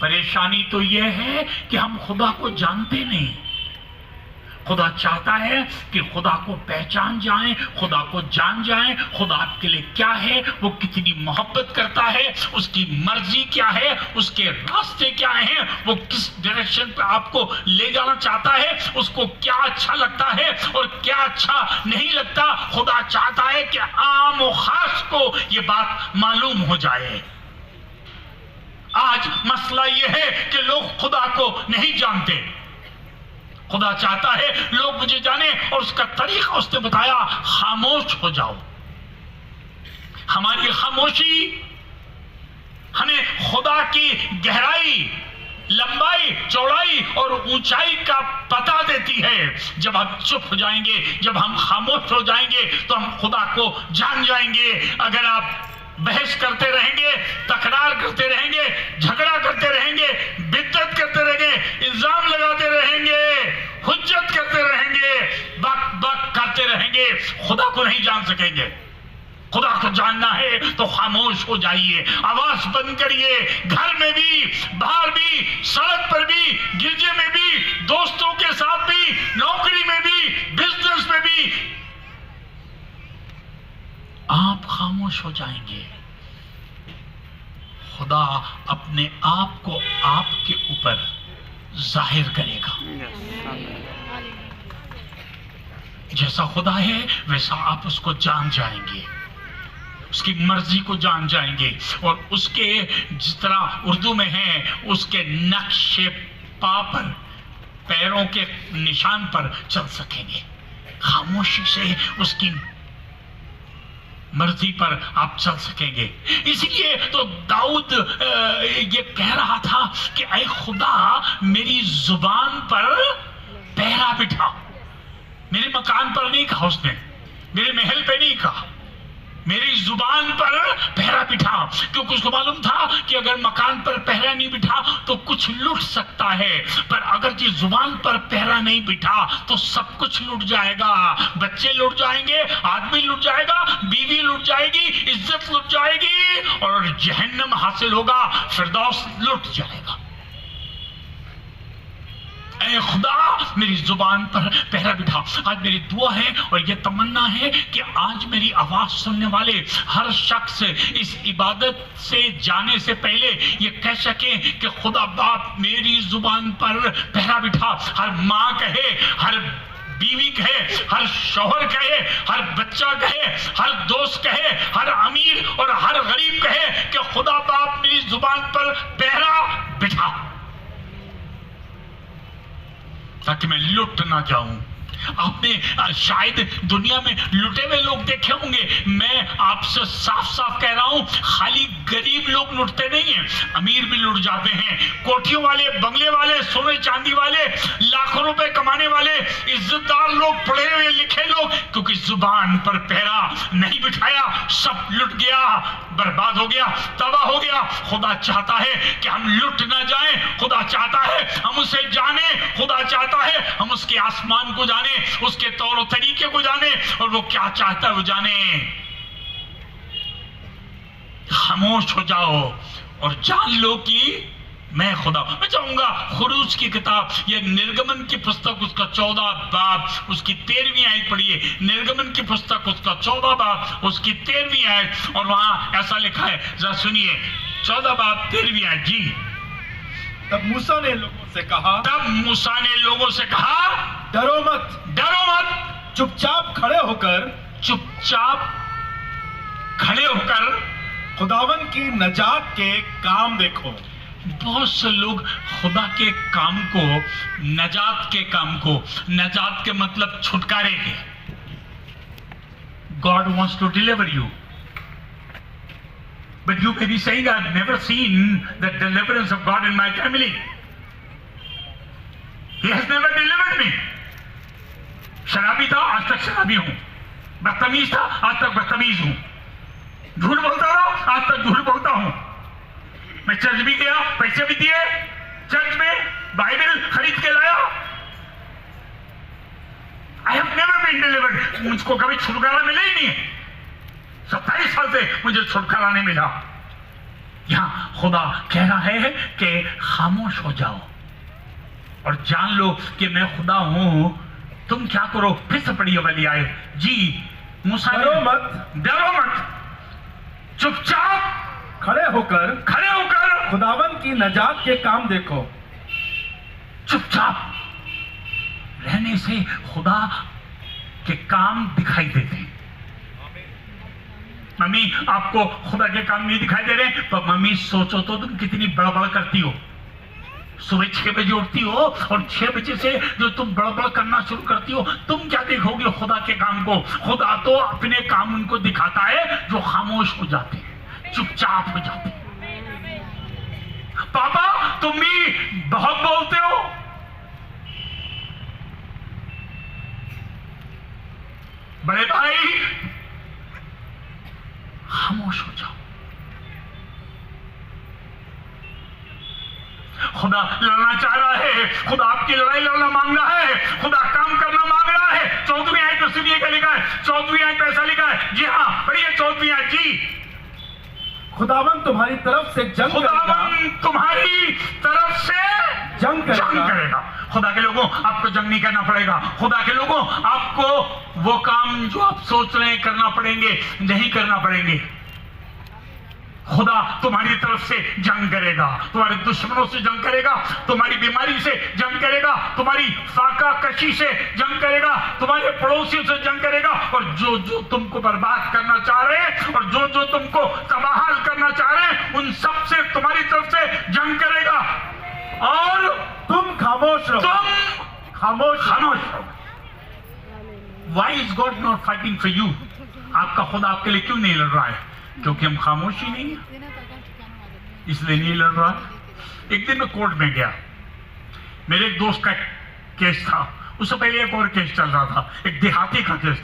परेशानी तो यह है कि हम खुदा को जानते नहीं। खुदा चाहता है कि खुदा को पहचान जाएं, खुदा को जान जाएं, खुदा आपके लिए क्या है, वो कितनी मोहब्बत करता है, उसकी मर्जी क्या है, उसके रास्ते क्या हैं, वो किस डायरेक्शन पे आपको ले जाना चाहता है, उसको क्या अच्छा लगता है और क्या अच्छा नहीं लगता। खुदा चाहता है कि आम और खास को ये बात मालूम हो जाए। आज मसला यह है कि लोग खुदा को नहीं जानते। खुदा चाहता है लोग मुझे जाने, और उसका तरीका उसने बताया, खामोश हो जाओ। हमारी खामोशी हमें खुदा की गहराई, लंबाई, चौड़ाई और ऊंचाई का पता देती है। जब हम चुप हो जाएंगे, जब हम खामोश हो जाएंगे, तो हम खुदा को जान जाएंगे। अगर आप बहस करते रहेंगे, तकरार करते रहेंगे, झगड़ा करते रहेंगे, बिद्दत करते रहेंगे, इल्जाम लगाते रहेंगे, हुज्जत करते रहेंगे, बक बक करते रहेंगे, खुदा को नहीं जान सकेंगे। खुदा को जानना है तो खामोश हो जाइए, आवाज बंद करिए। घर में भी, बाहर भी, सड़क पर भी, गिरजे में भी, दोस्तों के साथ भी, नौकरी में भी, बिजनेस में भी आप खामोश हो जाएंगे। खुदा अपने आप को आपके ऊपर जाहिर करेगा। जैसा खुदा है वैसा आप उसको जान जाएंगे, उसकी मर्जी को जान जाएंगे, और उसके जिस तरह उर्दू में है, उसके नक्शे पा पर, पैरों के निशान पर चल सकेंगे। खामोशी से उसकी मर्जी पर आप चल सकेंगे। इसलिए तो दाऊद ये कह रहा था कि ऐ खुदा, मेरी जुबान पर पहरा बिठा। मेरे मकान पर नहीं कहा उसने, मेरे महल पे नहीं कहा, मेरी जुबान पर पहरा बिठा, क्योंकि उसको मालूम था कि अगर मकान पर पहरा नहीं बिठा तो कुछ लूट सकता है, पर अगर जी जुबान पर पहरा नहीं बिठा तो सब कुछ लूट जाएगा। बच्चे लूट जाएंगे, आदमी लूट जाएगा, बीवी लूट जाएगी, इज्जत लूट जाएगी, और जहन्नम हासिल होगा, फिरदौस लूट जाएगा। ऐ खुदा, मेरी जुबान पर पहरा बिठा। आज मेरी दुआ है और ये तमन्ना है कि आज मेरी आवाज सुनने वाले हर शख्स इस इबादत से जाने से पहले ये कह सके कि खुदा बाप, मेरी जुबान पर पहरा बिठा। हर माँ कहे, हर बीवी कहे, हर शौहर कहे, हर बच्चा कहे, हर दोस्त कहे, हर अमीर और हर गरीब कहे कि खुदा बाप, मेरी जुबान पर पहरा बिठा, ताकि मैं लुट ना जाऊं। आपने शायद दुनिया में लुटे हुए लोग देखे होंगे। मैं आपसे साफ साफ कह रहा हूं, खाली गरीब लोग लुटते नहीं हैं, अमीर भी लुट जाते हैं। कोठियों वाले, बंगले वाले, सोने चांदी वाले, लाखों रुपए कमाने वाले, इज्जतदार लोग, पढ़े हुए लिखे लोग, क्योंकि जुबान पर पहरा नहीं बिठाया, सब लुट गया, बर्बाद हो गया, तबाह हो गया। खुदा चाहता है कि हम लुट ना जाएं। खुदा चाहता है हम उसे जाने। खुदा चाहता है हम उसके आसमान को जाने, उसके तौर तरीके को जाने, और वो क्या चाहता है वो जाने। खामोश हो जाओ और जान लो कि मैं खुदा। मैं चाहूंगा खुरूज की किताब, ये निर्गमन की पुस्तक, उसका 14 बाब, उसकी 13वीं आयत पढ़िए। निर्गमन की पुस्तक, उसका 14 बाब, उसकी 13वीं आयत, और वहां ऐसा लिखा है, जरा सुनिए, 14 बाब 13वीं आयत जी। तब मूसा ने लोगों से कहा, डरो मत, डरो मत, चुपचाप खड़े होकर खुदावन की नजात के काम देखो। बहुत से लोग खुदा के काम को, नजात के काम को, नजात के मतलब छुटकारे के, God wants to deliver you, but you may be saying, I've never seen the deliverance of God in my family. He has never delivered me. शराबी था, आज तक शराबी हूं। बदतमीज था, आज तक बदतमीज हूं। झूठ बोलता रहा, आज तक झूठ बोलता हूं। मैं चर्च भी गया, पैसे भी दिए, चर्च में बाइबल खरीद के लाया। I have never been delivered. मुझको कभी छुटकारा मिला ही नहीं है। 27 साल से मुझे छुटकारा नहीं मिला। यहाँ खुदा कह रहा है कि खामोश हो जाओ और जान लो कि मैं खुदा हूं। तुम क्या करो, फिर से पढ़िए वाली आए जी। मूसा ने डरो मत, चुपचाप खड़े होकर खुदावन की नजात के काम देखो। चुपचाप रहने से खुदा के काम दिखाई देते हैं। मम्मी आपको खुदा के काम नहीं दिखाई दे रहे, पर मम्मी सोचो तो तुम कितनी बड़बड़ करती हो। सुबह 6 बजे उठती हो और 6 बजे से जो तुम बड़बड़ करना शुरू करती हो, तुम क्या देखोगे खुदा के काम को? खुदा तो अपने काम उनको दिखाता है जो खामोश हो जाते हैं, चुपचाप हो जाते हैं। पापा तुम भी बहुत बोलते हो, बड़े भाई खामोश हो जाओ। खुदा लड़ना चाह रहा है, खुदा आपकी लड़ाई लड़ना मांग रहा है, खुदा काम करना मांग रहा है। 14वीं आयत में सुनिए क्या लिखा है, 14वीं आयत में ऐसा लिखा है। जी हाँ पढ़िए 14वीं आयत जी। खुदावन तुम्हारी तरफ से जंग करेगा। खुदा के लोगों आपको जंग नहीं करना पड़ेगा। खुदा के लोगों आपको वो काम जो आप सोच रहे हैं करना पड़ेंगे, नहीं करना पड़ेंगे। खुदा तुम्हारी तरफ से जंग करेगा, तुम्हारे दुश्मनों से जंग करेगा, तुम्हारी बीमारी से जंग करेगा, तुम्हारी फाका कशी से जंग करेगा, तुम्हारे पड़ोसियों से जंग करेगा। और जो जो तुमको बर्बाद करना चाह रहे हैं और जो जो तुमको तबाह करना चाह रहे हैं, उन सब से तुम्हारी तरफ से जंग करेगा। और तुम खामोश रहो, खामोश रहो। Why is God not fighting for you? आपका खुदा आपके लिए क्यों नहीं लड़ रहा है? क्योंकि हम खामोश ही नहीं है, इसलिए नहीं लड़ रहा। एक दिन मैं कोर्ट में गया, मेरे एक दोस्त का केस था, उससे पहले एक और केस चल रहा था, एक देहाती का केस था।